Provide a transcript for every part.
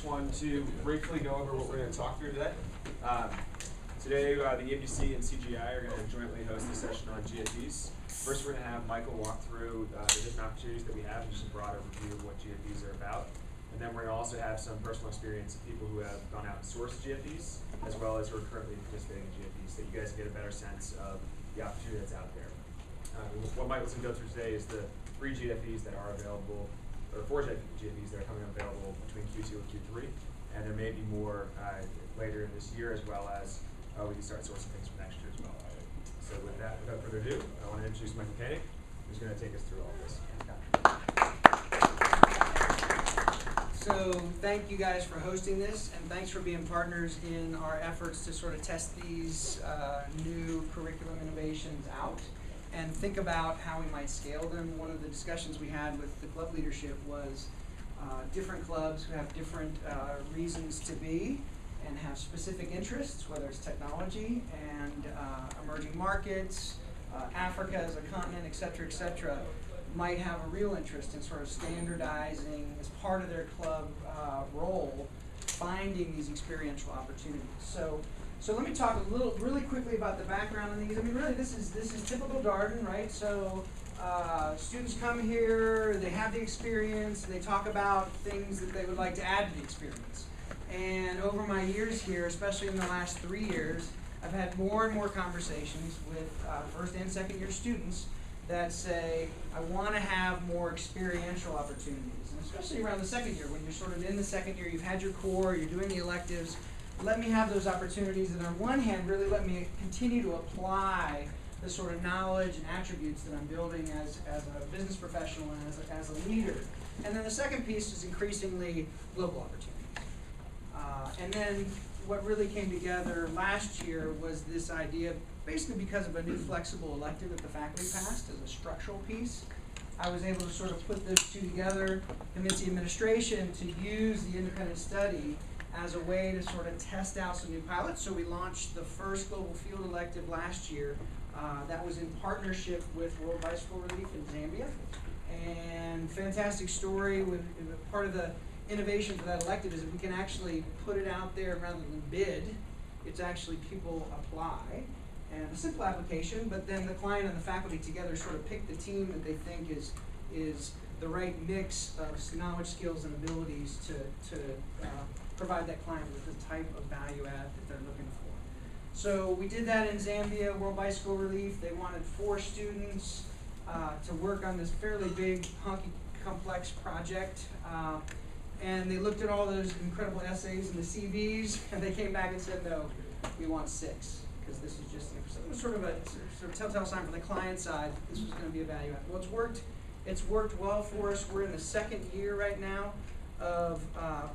just wanted to briefly go over what we're going to talk through today. Today, the EMBC and CGI are going to jointly host a session on GFEs. First, we're going to have Michael walk through the different opportunities that we have, and just a broader review of what GFEs are about. And then we're going to also have some personal experience of people who have gone out and sourced GFEs, as well as who are currently participating in GFEs, so you guys can get a better sense of the opportunity that's out there. What Michael's going to go through today is the 3 GFEs that are available, or 4 GFEs that are coming available between Q2 and Q3, and there may be more later in this year, as well as we can start sourcing things for next year as well. So with that, without further ado, I want to introduce Michael Koenig, who's going to take us through all this. So thank you guys for hosting this, and thanks for being partners in our efforts to sort of test these new curriculum innovations out and think about how we might scale them. One of the discussions we had with the club leadership was different clubs who have different reasons to be and have specific interests, whether it's technology and emerging markets, Africa as a continent, et cetera, might have a real interest in sort of standardizing as part of their club role, finding these experiential opportunities. So let me talk really quickly about the background on these. I mean, really, this is typical Darden, right? So students come here, they have the experience, they talk about things that they would like to add to the experience. And over my years here, especially in the last 3 years, I've had more and more conversations with first and second year students that say, I want to have more experiential opportunities. And especially around the second year, when you're sort of in the second year, you've had your core, you're doing the electives, let me have those opportunities, and on one hand, really let me continue to apply the sort of knowledge and attributes that I'm building as a business professional and as a leader. And then the second piece is increasingly global opportunities. And then what really came together last year was this idea, basically because of a new flexible elective that the faculty passed as a structural piece. I was able to sort of put those two together, convince the administration to use the independent study as a way to sort of test out some new pilots. So we launched the first global field elective last year. That was in partnership with World Bicycle Relief in Zambia. And fantastic story. Part of the innovation for that elective is that we can actually put it out there rather than bid. It's actually people apply. And a simple application, but then the client and the faculty together sort of pick the team that they think is the right mix of knowledge, skills, and abilities to provide that client with the type of value add that they're looking for. So we did that in Zambia, World Bicycle Relief. They wanted 4 students to work on this fairly big, hunky, complex project. And they looked at all those incredible essays and the CVs, and they came back and said, no, we want 6. Because this is just it was sort of a telltale sign from the client side that this was going to be a value add. Well, it's worked well for us. We're in the second year right now of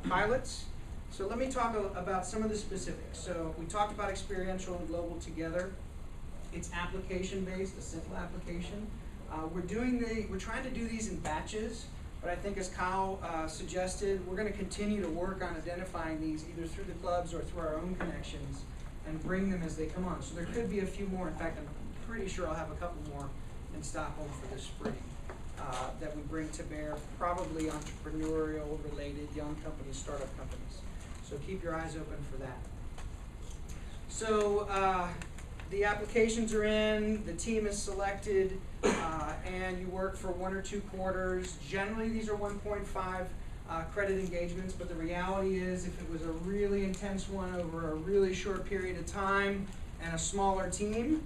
pilots. So let me talk about some of the specifics. So we talked about experiential and global together. It's application based, a simple application. We're trying to do these in batches, but I think as Kyle suggested, we're going to continue to work on identifying these either through the clubs or through our own connections, and bring them as they come on. So there could be a few more. In fact, I'm pretty sure I'll have a couple more in Stockholm for this spring that we bring to bear, probably entrepreneurial related young companies, startup companies. So keep your eyes open for that. So the applications are in, the team is selected, and you work for 1 or 2 quarters. Generally, these are 1.5 credit engagements, but the reality is if it was a really intense one over a really short period of time and a smaller team,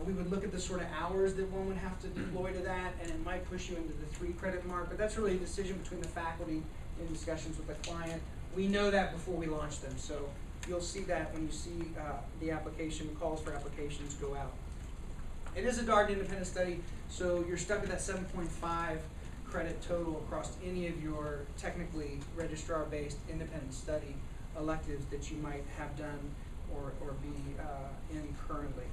we would look at the sort of hours that one would have to deploy to that, and it might push you into the 3 credit mark, but that's really a decision between the faculty in discussions with the client. We know that before we launch them, so you'll see that when you see the application, calls for applications go out. It is a Darden independent study, so you're stuck at that 7.5 credit total across any of your technically registrar-based independent study electives that you might have done or be in currently.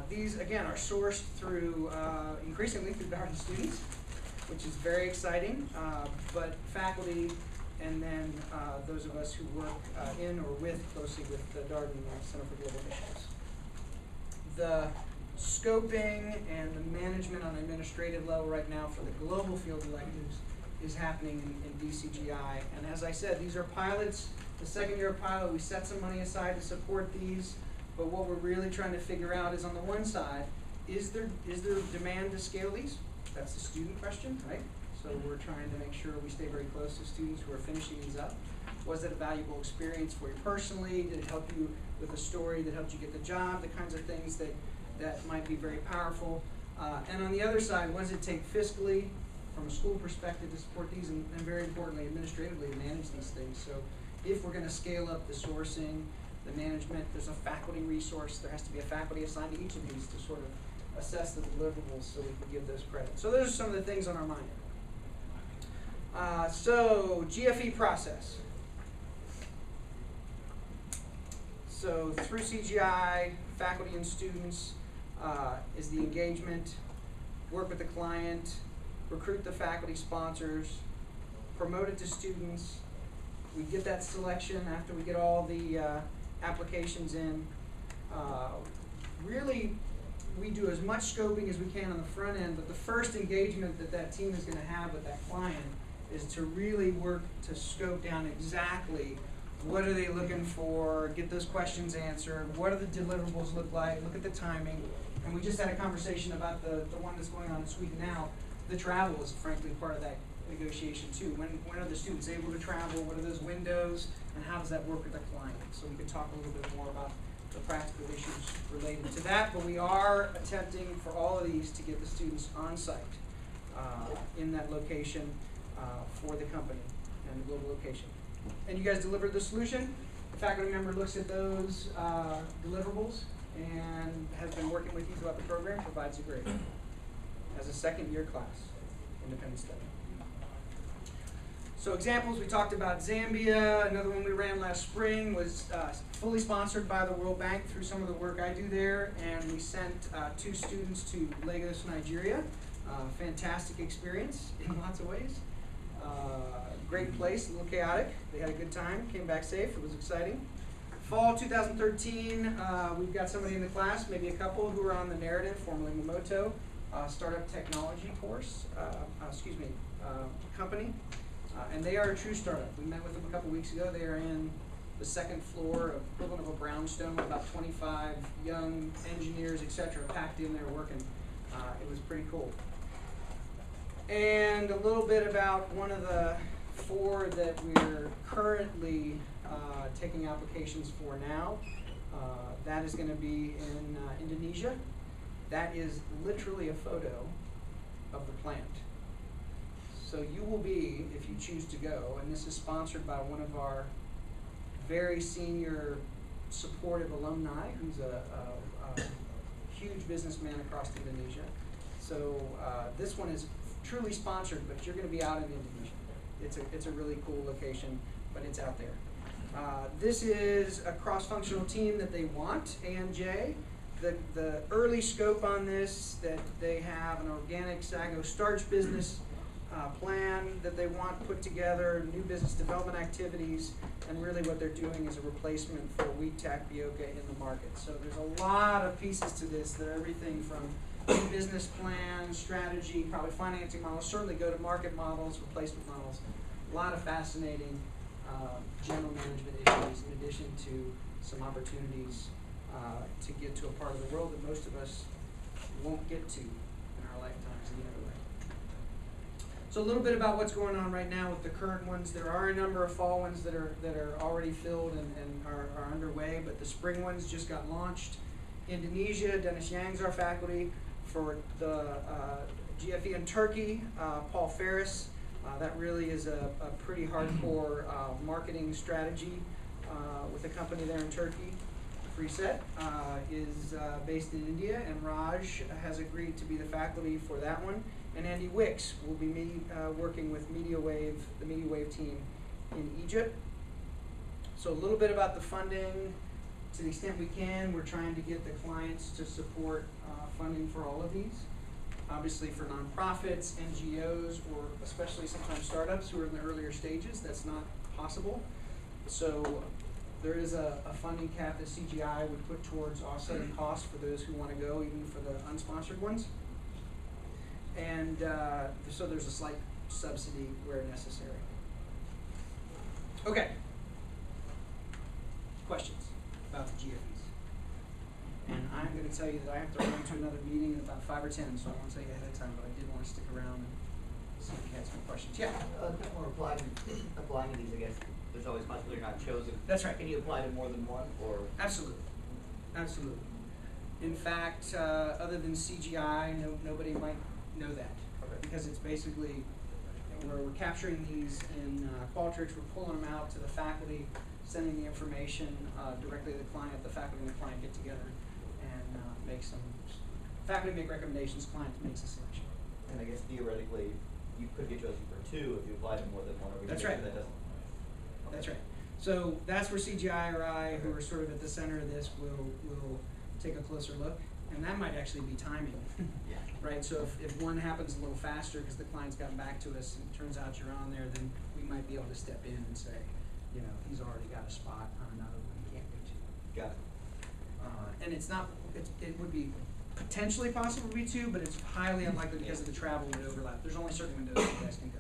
These, again, are sourced through, increasingly through Darden students, which is very exciting, but faculty and then those of us who work in or closely with the Darden Center for Global Initiatives. The scoping and the management on an administrative level right now for the global field electives is happening in DCGI. And as I said, these are pilots. The second year pilot, we set some money aside to support these, but what we're really trying to figure out is on the one side, is there demand to scale these? That's the student question, right? So we're trying to make sure we stay very close to students who are finishing these up. Was it a valuable experience for you personally? Did it help you with a story that helped you get the job? The kinds of things that might be very powerful. And on the other side, what does it take fiscally, from a school perspective, to support these, and very importantly, administratively, to manage these things? So if we're going to scale up the sourcing, the management, there's a faculty resource. There has to be a faculty assigned to each of these to sort of assess the deliverables so we can give those credit. So those are some of the things on our mind. So GFE process. So through CGI, faculty and students is the engagement, work with the client, recruit the faculty sponsors, promote it to students. We get that selection after we get all the applications in. Really, we do as much scoping as we can on the front end, but the first engagement that team is going to have with that client is to really work to scope down exactly what are they looking for, get those questions answered, what do the deliverables look like, look at the timing. And we just had a conversation about the one that's going on in Sweden now. The travel is frankly part of that negotiation too. When are the students able to travel, what are those windows, and how does that work with the client? So we can talk a little bit more about the practical issues related to that, but we are attempting for all of these to get the students on site in that location for the company and the global location. And you guys delivered the solution. The faculty member looks at those deliverables and has been working with you throughout the program, provides a grade as a second year class, independent study. So examples, we talked about Zambia. Another one we ran last spring was fully sponsored by the World Bank through some of the work I do there, and we sent 2 students to Lagos, Nigeria. Fantastic experience in lots of ways. Great place, a little chaotic. They had a good time, came back safe, it was exciting. Fall 2013, we've got somebody in the class, maybe a couple, who are on the Narrative, formerly Momoto, startup technology course, company. And they are a true startup. We met with them a couple weeks ago. They are in the second floor, equivalent of a brownstone, about 25 young engineers, etc., packed in there working. It was pretty cool. And a little bit about one of the 4 that we're currently taking applications for now. That is going to be in Indonesia. That is literally a photo of the plant. So you will be, if you choose to go, and this is sponsored by one of our very senior supportive alumni, who's a huge businessman across Indonesia. So this one is truly sponsored, but you're going to be out in Indonesia. It's a really cool location, but it's out there. This is a cross-functional team that they want, A&J. The early scope on this, that they have an organic sago starch business plan that they want put together, new business development activities, and really what they're doing is a replacement for wheat tapioca in the market. So there's a lot of pieces to this. They're everything from new business plan, strategy, probably financing models, certainly go-to-market models, replacement models. A lot of fascinating general management issues, in addition to some opportunities to get to a part of the world that most of us won't get to in our lifetimes any other way. So a little bit about what's going on right now with the current ones. There are a number of fall ones that are already filled and are underway, but the spring ones just got launched. Indonesia, Dennis Yang's our faculty. For the GFE in Turkey, Paul Ferris. That really is a pretty hardcore marketing strategy with a company there in Turkey. Preset is based in India, and Raj has agreed to be the faculty for that one. And Andy Wicks will be working with the Media Wave team in Egypt. So a little bit about the funding. To the extent we can, we're trying to get the clients to support funding for all of these. Obviously for nonprofits, NGOs, or especially sometimes startups who are in the earlier stages, that's not possible. So there is a funding cap that CGI would put towards offsetting costs for those who want to go, even for the unsponsored ones. And so there's a slight subsidy where necessary. Okay. Questions about the GFEs? And I'm going to tell you that I have to run to another meeting in about 5 or 10, so I won't tell you ahead of time, but I did want to stick around and see if you had some questions. Yeah? When applying to these, I guess, there's always possibility you're not chosen. That's right. Can you apply to more than one, or? Absolutely. Absolutely. In fact, other than CGI, nobody might know that. Okay. Because it's basically, we're capturing these in Qualtrics, we're pulling them out to the faculty, sending the information directly to the client, the faculty and the client get together and make some, faculty make recommendations, client makes a selection. And I guess theoretically, you could get chosen for 2 if you apply to more than one, or we That's can right. that doesn't. Okay. That's right. So that's where CGI or I, who are sort of at the center of this, will take a closer look. And that might actually be timing. Yeah. Right, so if one happens a little faster because the client's gotten back to us and it turns out you're on there, then we might be able to step in and say, you know, he's already got a spot on another one, he can't go to. Got it. And it's not, it would be potentially possible to be 2, but it's highly unlikely because of the travel and overlap. There's only certain windows you guys can go,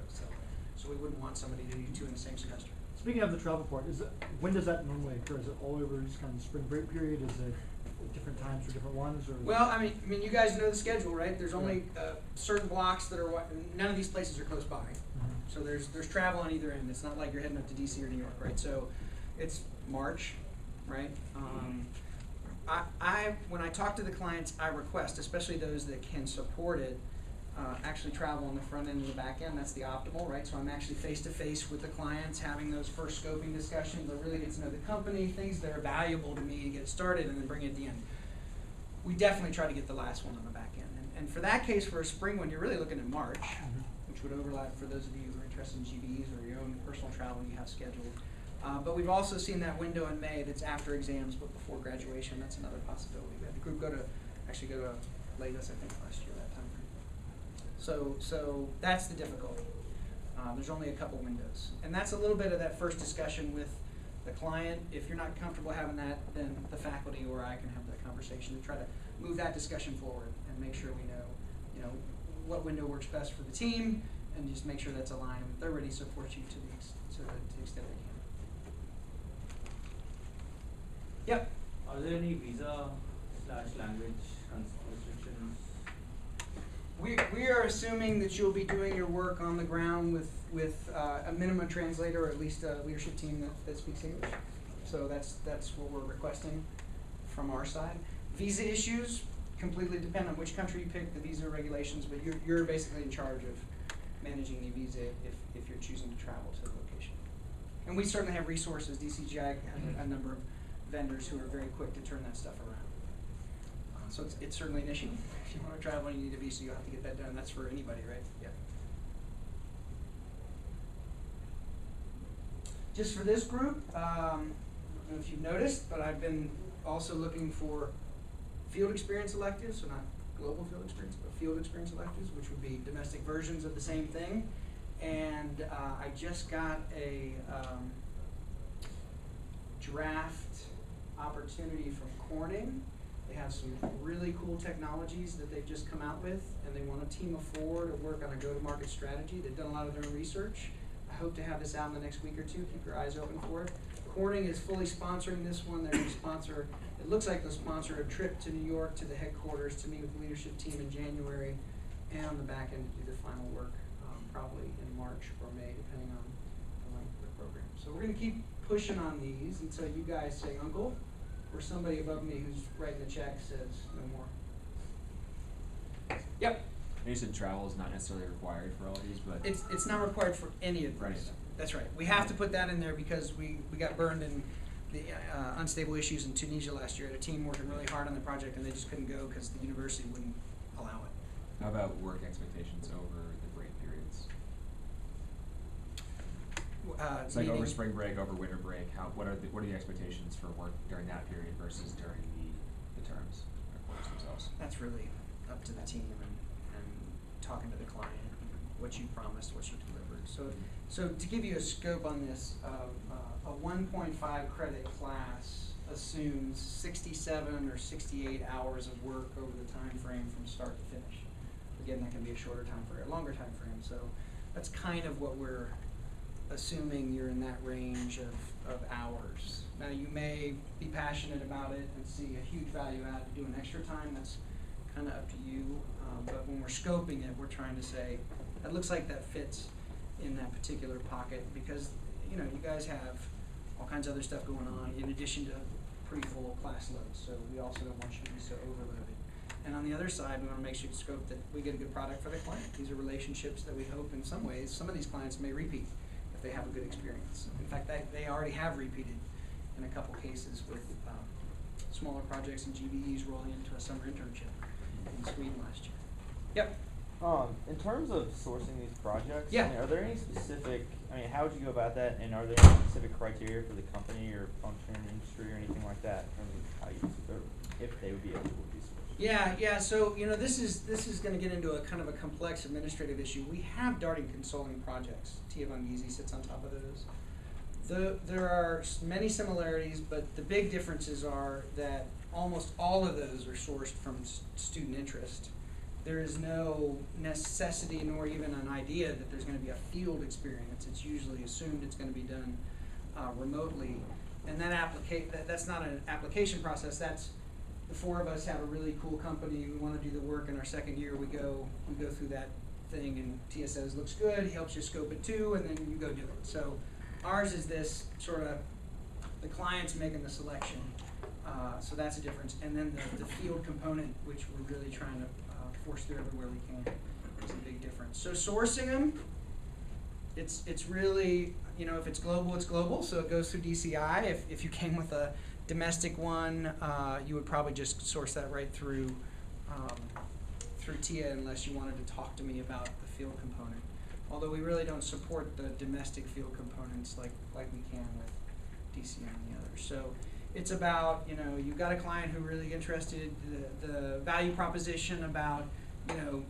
so we wouldn't want somebody to do 2 in the same semester. Speaking of the travel part, when does that normally occur? Is it all over just kind of spring break period? Is it at different times for different ones? Or Well, I mean, you guys know the schedule, right? There's only certain blocks that are, none of these places are close by. So there's travel on either end. It's not like you're heading up to DC or New York, right? So it's March, right? When I talk to the clients, I request, especially those that can support it, actually travel on the front end and the back end. That's the optimal, right? So I'm actually face-to-face with the clients, having those first scoping discussions. I really get to know the company, things that are valuable to me to get started, and then bring it at the end. We definitely try to get the last one on the back end. And for that case, for a spring one, you're really looking at March, which would overlap for those of you who are interested in GBs or your own personal travel you have scheduled. But we've also seen that window in May that's after exams but before graduation. That's another possibility. We had the group go to Lagos, I think, last year, that time frame. So that's the difficulty. There's only a couple windows. And that's a little bit of that first discussion with the client. If you're not comfortable having that, then the faculty or I can have that conversation to try to move that discussion forward and make sure we know, what window works best for the team, and just make sure that's aligned. They're ready to support you to the extent they can. Yep. Are there any visa/language restrictions? We are assuming that you'll be doing your work on the ground with a minimum translator or at least a leadership team that speaks English. So that's what we're requesting from our side. Visa issues completely depend on which country you pick, the visa regulations, but you're basically in charge of managing the visa if you're choosing to travel to the location. And we certainly have resources. DCGI has a number of vendors who are very quick to turn that stuff around. So it's certainly an issue. If you want to travel and you need a visa, you'll have to get that done. That's for anybody, right? Yeah. Just for this group, I don't know if you've noticed, but I've been also looking for field experience electives, so not global field experience, but field experience electives, which would be domestic versions of the same thing. And I just got a draft opportunity from Koenig. They have some really cool technologies that they've just come out with, and they want a team of 4 to work on a go-to-market strategy. They've done a lot of their own research. I hope to have this out in the next week or 2. Keep your eyes open for it. Koenig is fully sponsoring this one. They're going to sponsor, it looks like they'll sponsor a trip to New York to the headquarters to meet with the leadership team in January, and on the back end to do the final work probably in March or May, depending on the length of the program. So we're going to keep pushing on these until you guys say uncle, or somebody above me who's writing the check says no more. Yep. You said travel is not necessarily required for all of these, but It's not required for any of these. Right. That's right. We have to put that in there because we got burned in the unstable issues in Tunisia last year. The team working really hard on the project and they just couldn't go because the university wouldn't allow it. how about work expectations over the break periods? It's like over spring break, over winter break. What are the expectations for work during that period versus during the terms or quarters themselves? That's really up to the team and talking to the client, what you promised, what you delivered. So to give you a scope on this, a 1.5 credit class assumes 67 or 68 hours of work over the time frame from start to finish. Again, that can be a shorter time frame, a longer time frame. So That's kind of what we're assuming you're in that range of hours. Now, you may be passionate about it and see a huge value add to doing extra time. That's kind of up to you. But when we're scoping it, we're trying to say, it looks like that fits in that particular pocket because, you know, you guys have all kinds of other stuff going on in addition to pretty full class loads. So we also don't want you to be so overloaded. And on the other side, we want to make sure it's scoped that we get a good product for the client. These are relationships that we hope in some ways, some of these clients may repeat if they have a good experience. In fact, they already have repeated in a couple cases with smaller projects and GBEs rolling into a summer internship in Sweden last year. Yep. In terms of sourcing these projects, Yeah. I mean, are there any specific, I mean, how would you go about that, and are there any specific criteria for the company or function in the industry or anything like that in terms of how you, or if they would be able to be sourced? Yeah. So you know, this is going to get into a kind of a complex administrative issue. We have Darden consulting projects. Tia Van Giese sits on top of those. There are many similarities, but the big differences are that almost all of those are sourced from student interest. There is no necessity nor even an idea that there's going to be a field experience. It's usually assumed it's going to be done remotely, and that's not an application process. That's the four of us have a really cool company. We want to do the work. In our second year, we go through that thing, and Tia says looks good. He helps you scope it too, and then you go do it. So ours is this sort of the client's making the selection. So that's a difference. And then the field component, which we're really trying to force through everywhere we can, is a big difference. So sourcing them, it's really, you know, if it's global, it's global. So it goes through DCI. If you came with a domestic one, you would probably just source that right through Tia, unless you wanted to talk to me about the field component. Although we really don't support the domestic field components like we can with DCI and the others. So it's about, you know, you've got a client who really interested, the value proposition about, you know,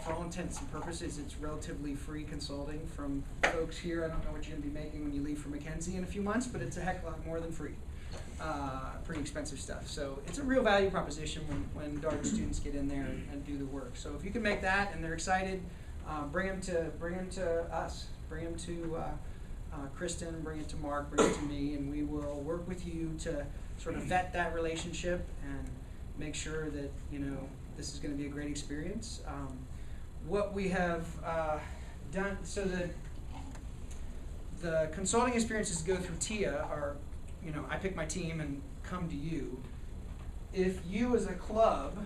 for all intents and purposes, it's relatively free consulting from folks here. I don't know what you're going to be making when you leave for McKinsey in a few months, but it's a heck of a lot more than free. Pretty expensive stuff. So it's a real value proposition when Darden students get in there and do the work. So if you can make that and they're excited, bring them to us. Bring them to Kristen, bring it to Mark, bring it to me, and we will work with you to sort of vet that relationship and make sure that, you know, this is going to be a great experience. What we have done, so the consulting experiences go through Tia are, you know, I pick my team and come to you. If you as a club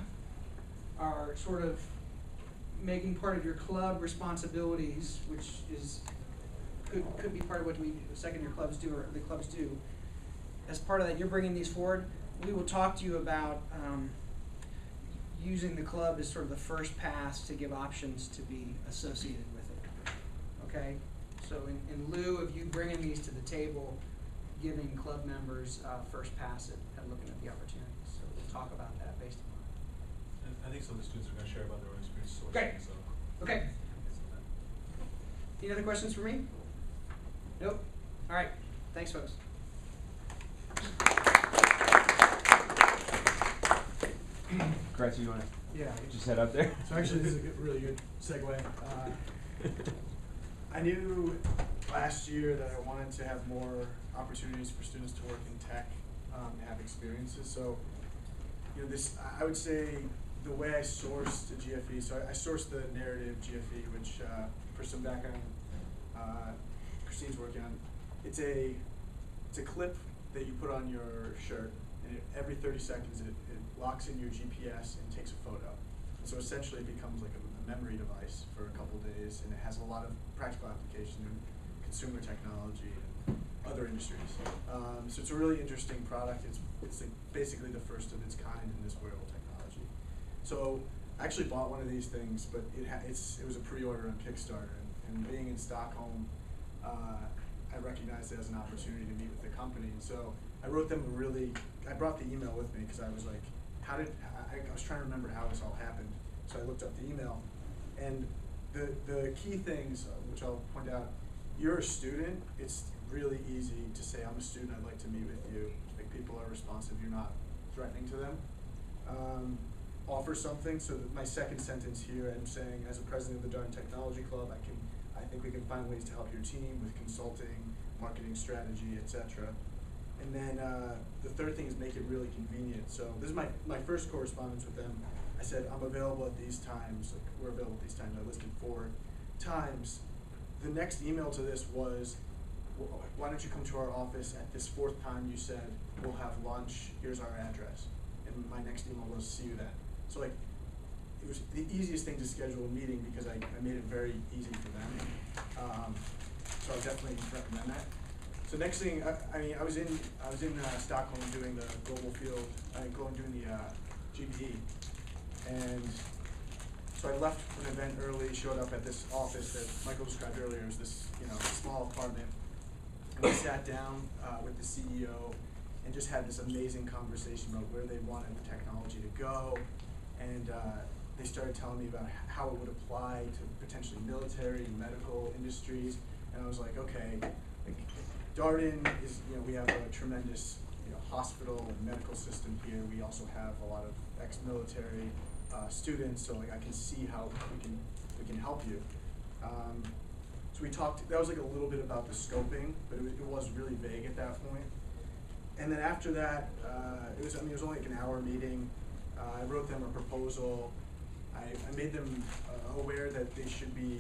are sort of making part of your club responsibilities, which is could be part of what we second year clubs do or the clubs do, as part of that, you're bringing these forward. We will talk to you about using the club as sort of the first pass to give options to be associated with it. Okay? So in lieu of you bringing these to the table, giving club members first pass at looking at the opportunities. So we'll talk about that based on I think some of the students are going to share about their own experience sourcing. Great. So. Okay. Any other questions for me? Nope. All right. Thanks, folks. Chris, you want to Yeah. just head up there? So actually, this is a really good segue. I knew last year that I wanted to have more opportunities for students to work in tech and have experiences. So, you know, I would say the way I sourced a GFE. So I sourced the narrative GFE, which for some background, Christine's working on. It's a clip that you put on your shirt, and every 30 seconds it locks in your GPS and takes a photo. And so essentially it becomes like a memory device for a couple of days, and it has a lot of practical application in consumer technology and other industries. So it's a really interesting product. It's like basically the first of its kind in this wearable technology. So I actually bought one of these things, but it was a pre-order on Kickstarter, and being in Stockholm, I recognized it as an opportunity to meet with the company. And so I wrote them I brought the email with me because I was like, I was trying to remember how this all happened. So I looked up the email, and the key things, which I'll point out, you're a student, it's really easy to say, I'm a student, I'd like to meet with you. Like, people are responsive, you're not threatening to them. Offer something. So my second sentence here, I'm saying, as a president of the Darden Technology Club, I I think we can find ways to help your team with consulting, marketing strategy, etc. And then the third thing is make it really convenient. So this is my first correspondence with them. I said, I'm available at these times. Like, we're available at these times. I listed 4 times. The next email to this was, why don't you come to our office at this 4th time you said, we'll have lunch, here's our address. And my next email was, see you then. So like, it was the easiest thing to schedule a meeting because I made it very easy for them. So I definitely recommend that. So next thing, I was in Stockholm doing the global field, doing the GBE, and so I left an event early, showed up at this office that Michael described earlier. It was this small apartment, and we sat down with the CEO and just had this amazing conversation about where they wanted the technology to go, and they started telling me about how it would apply to potentially military and medical industries, and I was like, okay, like, Darden is, we have a tremendous, hospital and medical system here. We also have a lot of ex-military students, so like I can see how we can help you. So we talked. That was like a little bit about the scoping, but it was really vague at that point. And then after that, it was only like an hour meeting. I wrote them a proposal. I made them aware that they should be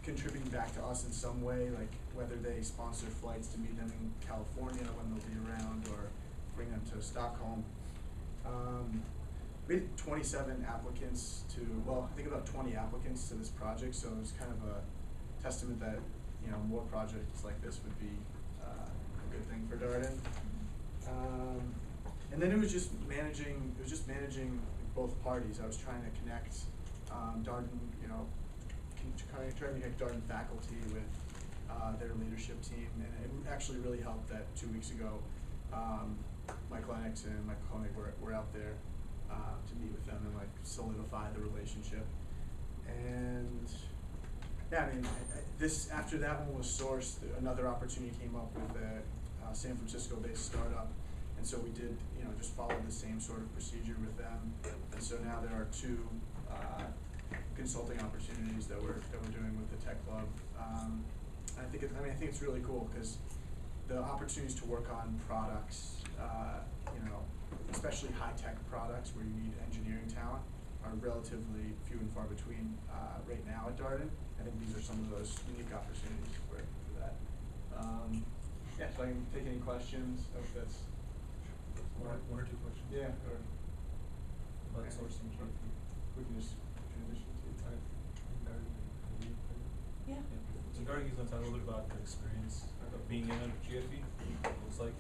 contributing back to us in some way, like whether they sponsor flights to meet them in California when they'll be around, or bring them to Stockholm. We had 27 applicants I think about 20 applicants to this project, so it was kind of a testament that, more projects like this would be a good thing for Darden. And then it was just managing both parties. I was trying to connect Darden, trying to connect Darden faculty with their leadership team, and it actually really helped that 2 weeks ago, Mike Lennox and Mike Koenig were out there to meet with them and like solidify the relationship. And yeah, after that one was sourced, another opportunity came up with a San Francisco-based startup, and so we did, just follow the same sort of procedure with them. And so now there are 2 consulting opportunities that we're doing with the Tech Club. I think it's really cool because the opportunities to work on products, especially high-tech products where you need engineering talent, are relatively few and far between right now at Darden. I think these are some of those unique opportunities for that. Yeah, so I can take any questions. If that's One or two questions. yeah, or About sourcing GFE. we can just transition to Darden, Yeah. So Darden, he's gonna talk a little bit about the experience of being in a GFE, what it looks like.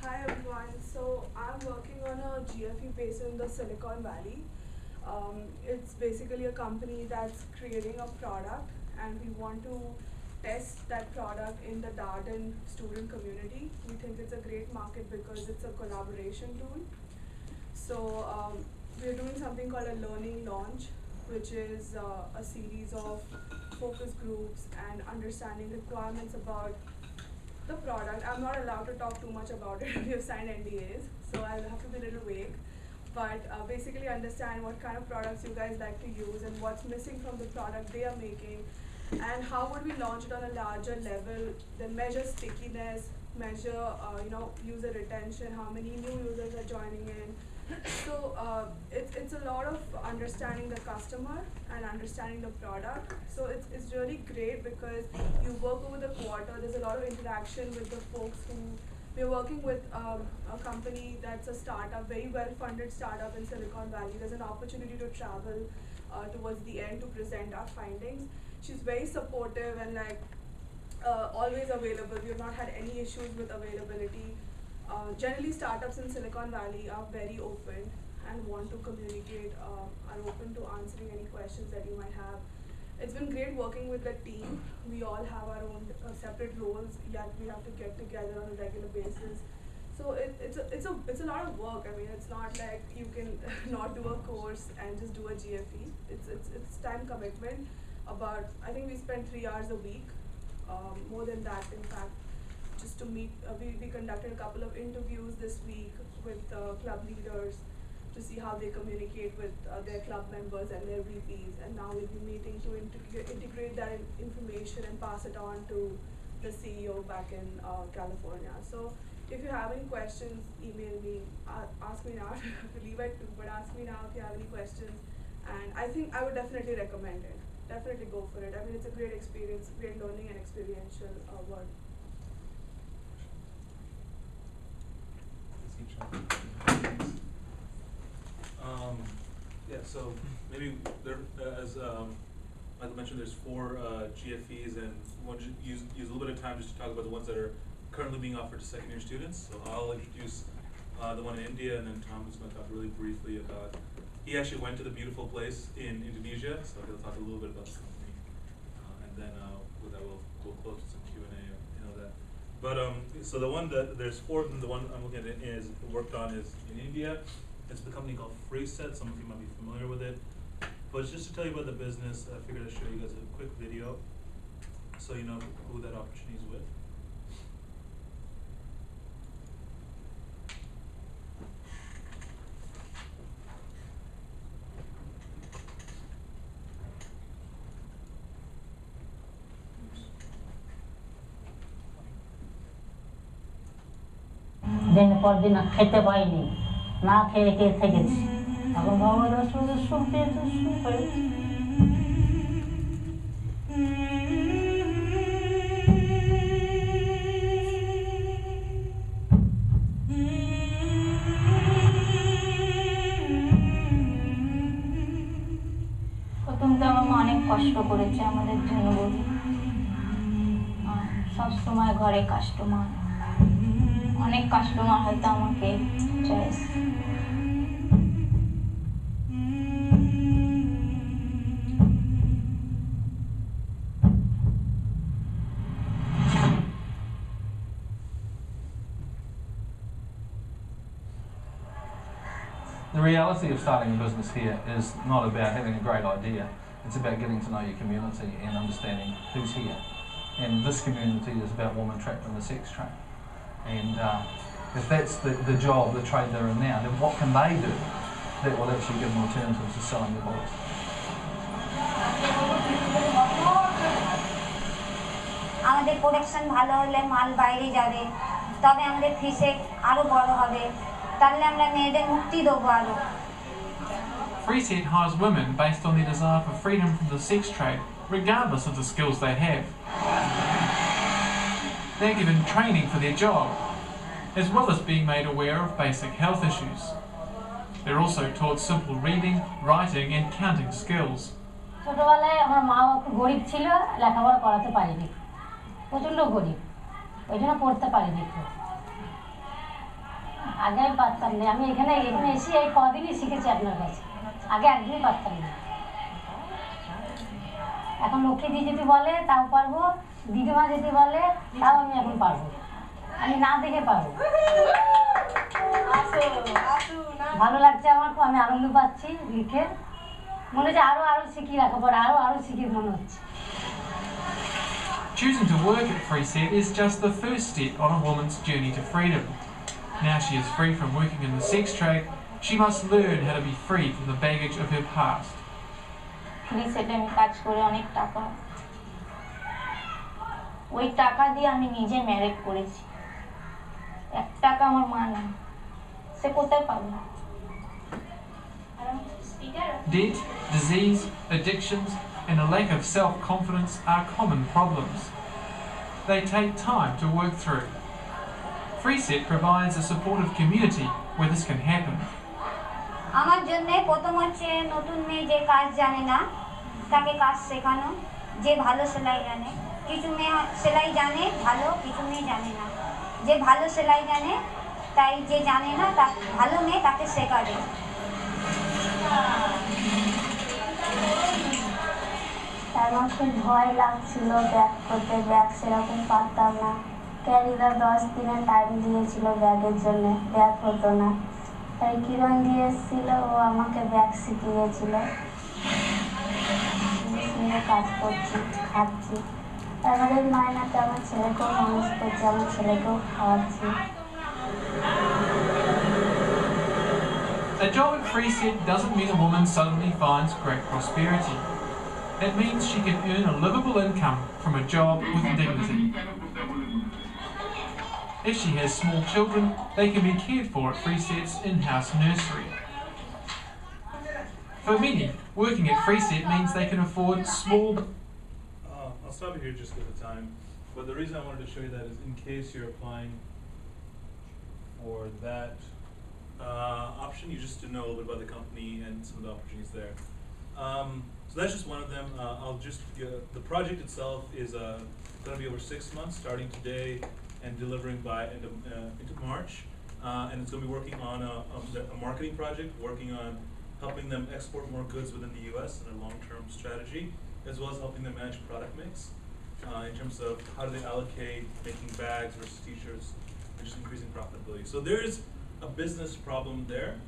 Hi everyone. So I'm working on a GFE based in the Silicon Valley. It's basically a company that's creating a product, and we want to test that product in the Darden student community. We think it's a great market because it's a collaboration tool. So we're doing something called a learning launch, which is a series of focus groups and understanding requirements about the product. I'm not allowed to talk too much about it. We have signed NDAs, so I'll have to be a little vague. But basically understand what kind of products you guys like to use and what's missing from the product they are making, and how would we launch it on a larger level, then measure stickiness, measure user retention, how many new users are joining in. So it's a lot of understanding the customer and understanding the product. So it's really great because you work over the quarter. There's a lot of interaction with the folks who we're working with. A company that's a startup, very well-funded startup in Silicon Valley. There's an opportunity to travel towards the end to present our findings. She's very supportive and always available. We have not had any issues with availability. Generally, startups in Silicon Valley are very open and want to communicate, are open to answering any questions that you might have. It's been great working with the team. We all have our own separate roles, yet we have to get together on a regular basis. So it's a lot of work. It's not like you can not do a course and just do a GFE. It's time commitment. I think we spend 3 hours a week, more than that in fact, just to meet. We conducted a couple of interviews this week with club leaders to see how they communicate with their club members and their VPs, and now we'll be meeting to integrate that information and pass it on to the CEO back in California. So if you have any questions, email me, ask me now. I have to leave at 2, but ask me now if you have any questions. And I think I would definitely recommend it. Definitely go for it. I mean, it's a great experience, great learning and experiential work. Yeah, so maybe there, as Michael mentioned, there's 4 GFEs, and we want to use a little bit of time just to talk about the ones that are currently being offered to second-year students. So I'll introduce the one in India, and then Tom is going to talk really briefly about. He actually went to the beautiful place in Indonesia, so he'll talk a little bit about the company, and then with that we'll close with some Q&A or that. But so the one that there's 4 of them. The one I'm looking at is worked on is in India. It's the company called FreeSet. Some of you might be familiar with it. But just to tell you about the business, I figured I'd show you guys a quick video so you know who that opportunity is with. দিন পর দিন খেতে পাইনি না খেয়ে খেয়ে থেকেছি এখন বাবা 10 বছর সুখ পেয়েছে সুখ হয়েছে প্রথম তো আমার মা অনেক কষ্ট করেছে আমাদের জন্য বলি সব সময় ঘরে কাস্টমার অনেক কাস্টমার হয়তো আমাকে choice The reality of starting a business here is not about having a great idea. It's about getting to know your community and understanding who's here. And this community is about women trapped in the sex trade. And if that's the job, the trade they're in now, then what can they do that will actually give them alternatives to selling their bodies? আমাদের production ভালো হলে মাল বাইরে যাবে তবে আমাদের ফিসে আরো বড় হবে তাহলে আমরা মেয়েদের মুক্তি দেবো আরো FreeSet hires women based on their desire for freedom from the sex trade, regardless of the skills they have. They're given training for their job, as well as being made aware of basic health issues. They're also taught simple reading, writing and counting skills. ছোটবেলায় আমার মা একটু গরিব ছিল লেখাপড়া করাতে পারিনি প্রচন্ড গরিব ওই জন্য পড়তে পারিনি আগে আমি পারতাম না আমি এখানে এসে এই কদিনই শিখেছি আপনার কাছে আগে একদিনই পারতাম না এখন লক্ষ্মী দি যদি বলে তাও পারবো দিদিমা যদি বলে তাও আমি এখন পারবো আমি না দেখে পারবো ভালো লাগছে আমার খুব আমি আনন্দ পাচ্ছি লিখে মনে হচ্ছে আরো আরো শিখি লেখাপড়া আরো আরো শিখি মনে হচ্ছে Choosing to work at FreeSet is just the first step on a woman's journey to freedom. Now she is free from working in the sex trade, she must learn how to be free from the baggage of her past. FreeSet আমি কাজ করে অনেক টাকা ওই টাকা দিয়ে আমি নিজে ম্যারেজ করেছি 1 টাকা আমার মা না সে কোথায় পাবে Debt, disease, addictions and a lack of self-confidence are common problems. They take time to work through. FreeSet provides a supportive community where this can happen. আমার জন্য প্রথম হচ্ছে নতুন মেয়ে যে কাজ জানে না তাকে কাজ শেখানো যে ভালো সেলাই জানে কিছু মেয়ে সেলাই জানে ভালো কিছু মেয়ে জানে না যে ভালো সেলাই জানে তাই যে জানে না তা ভালো মেয়ে তাকে শেখাবে আমার খুব ভয় লাগছিল ব্যাগ করতে ব্যাগ সেরকম পারতাম না ক্যারিরা 10 দিনের টাইম দিয়েছিল ব্যাগের জন্য ব্যাগ হতো না তাই কিরণ দিয়ে এসেছিল ও আমাকে ব্যাগ শিখিয়েছিল কাজ করছি খাচ্ছি তারপরে মায়নাতে আমার ছেলেকেও মানুষ করছি আমার ছেলেকেও খাওয়াচ্ছি A job at Free Sit doesn't mean a woman suddenly finds great prosperity. It means she can earn a livable income from a job with dignity. If she has small children, they can be cared for at Free Sit's in-house nursery. For many, working at Free Sit means they can afford small... I'll stop you here just because of time. But the reason I wanted to show you that is in case you're applying for that option, you just to know a little bit about the company and some of the opportunities there. So that's just one of them. I'll just the project itself is going to be over 6 months, starting today and delivering by into March. And it's going to be working on a marketing project, working on helping them export more goods within the U.S. in a long-term strategy, as well as helping them manage product mix in terms of how do they allocate making bags versus t-shirts and just increasing profitability. So there is a business problem there,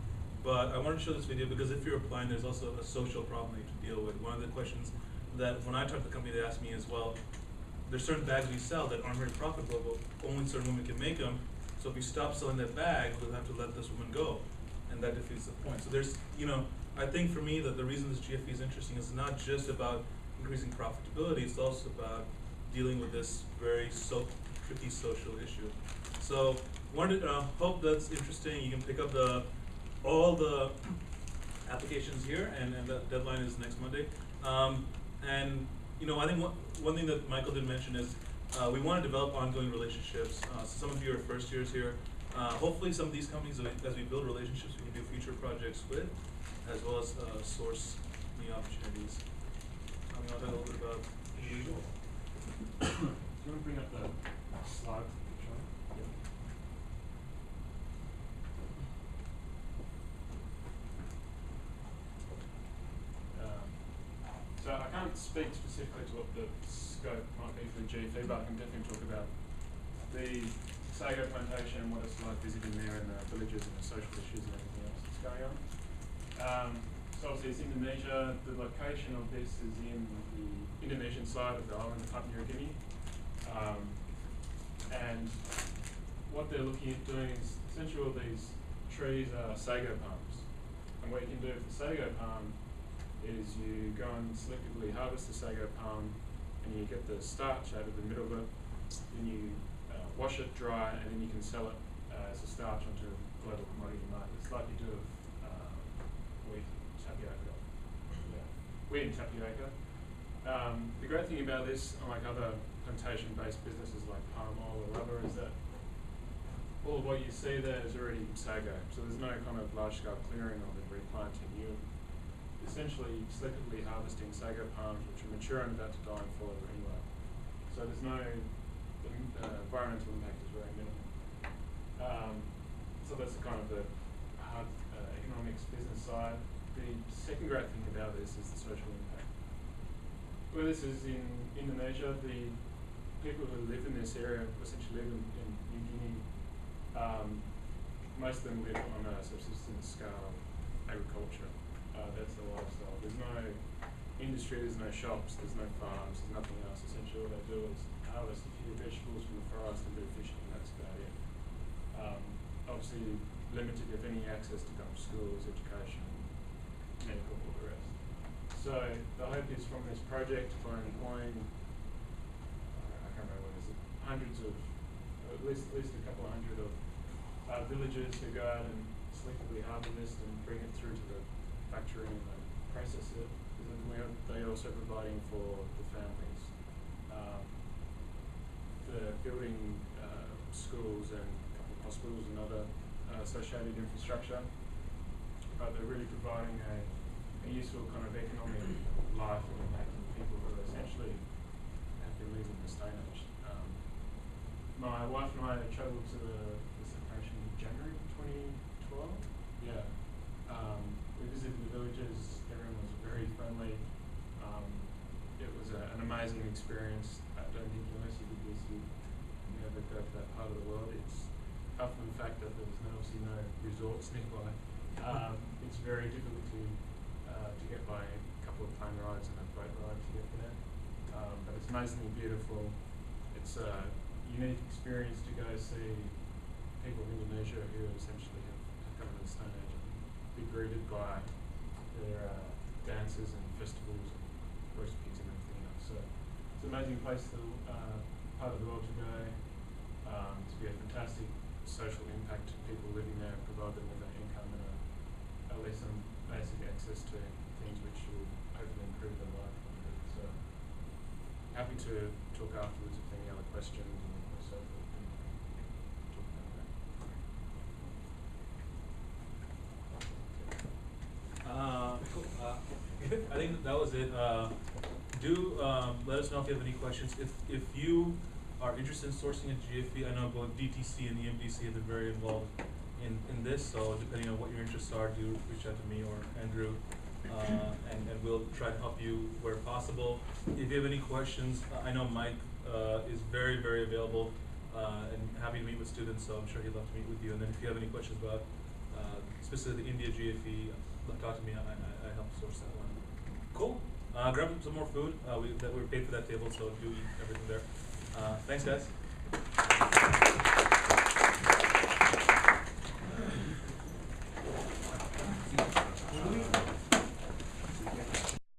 but I wanted to show this video because if you're applying, there's also a social problem that you have to deal with. One of the questions that when I talk to the company, they ask me is, well, there's certain bags we sell that aren't very profitable, but only certain women can make them. So if we stop selling that bag, we'll have to let this woman go, and that defeats the point. So there's, I think for me that the reason this GFE is interesting is not just about increasing profitability, it's also about dealing with this very tricky social issue. So hope that's interesting. You can pick up all the applications here, and the deadline is next Monday. I think one thing that Michael did mention is we want to develop ongoing relationships. Some of you are first years here. Hopefully some of these companies, as we build relationships, we can do future projects with, as well as source new opportunities. I'll talk a little bit about individual. Do you want to bring up the slide picture? Yeah. So I can't speak specifically to what the scope might be for the GFE, but I can definitely talk about the sago plantation, what it's like visiting there, and the villages and the social issues and everything else that's going on. So obviously it's Indonesia. The location of this is in the Indonesian side of the island of Papua New Guinea. And what they're looking at doing is essentially all these trees are sago palms. And what you can do with the sago palm is you go and selectively harvest the sago palm and you get the starch out of the middle of it, then you wash it dry, and then you can sell it as a starch onto a global commodity market. It's like you do with wheat tapioca. Yeah. Wheat and tapioca. The great thing about this, unlike other plantation-based businesses like palm oil or rubber, is that all of what you see there is already sago. So there's no kind of large-scale clearing of it, replanting. You're essentially selectively harvesting sago palms which are mature and about to die and fall over anyway. So there's no environmental impact is very minimal. So that's the kind of the hard economics business side. The second great thing about this is the social impact. Where this is in Indonesia, the people who live in this area essentially live in New Guinea. Most of them live on a subsistence scale agriculture. That's the lifestyle. There's no industry, there's no shops, there's no farms, there's nothing else. Essentially all they do is harvest a few vegetables from the forest and do fishing, and that's about it. Obviously limited, if any, access to dump schools, education, medical, all the rest. So the hope is from this project, by employing, I can't remember what it is, hundreds of, at least a couple of hundred of villagers who go out and selectively harvest and bring it through to the factory and then process it. They're also providing for the families. They're building schools and a couple of hospitals and other associated infrastructure, but they're really providing a useful kind of economic life and impacting people who essentially have been leaving this day and age. My wife and I travelled to this location in January 2012. Yeah. We visited the villages. Everyone was very friendly. It was an amazing experience. I don't think unless you did this, you never go to that part of the world. It's apart from the fact that there's obviously no resorts nearby. It's very difficult to get by a couple of plane rides and a boat ride to get there. But it's amazingly beautiful. It's a unique experience to go see people in Indonesia who essentially have come to the Stone Age. be greeted by their dances and festivals and recipes and everything else. So it's an amazing place to part of the world to go. To be a fantastic social impact to people living there, provide them with an income and at least some basic access to things which will hopefully improve their life a little bit. So happy to talk afterwards if any other questions and so forth. And talk about that. Cool. I think that was it. Do let us know if you have any questions. If you are interested in sourcing a GFE, I know both DTC and EMDC have been very involved in this, so depending on what your interests are, do reach out to me or Andrew, and we'll try to help you where possible. If you have any questions, I know Mike is very, very available and happy to meet with students, so I'm sure he'd love to meet with you. And then if you have any questions about specifically the India GFE, talk to me. I help source that one. Cool. Grab some more food. We were paid for that table, so do eat everything there. Thanks, guys.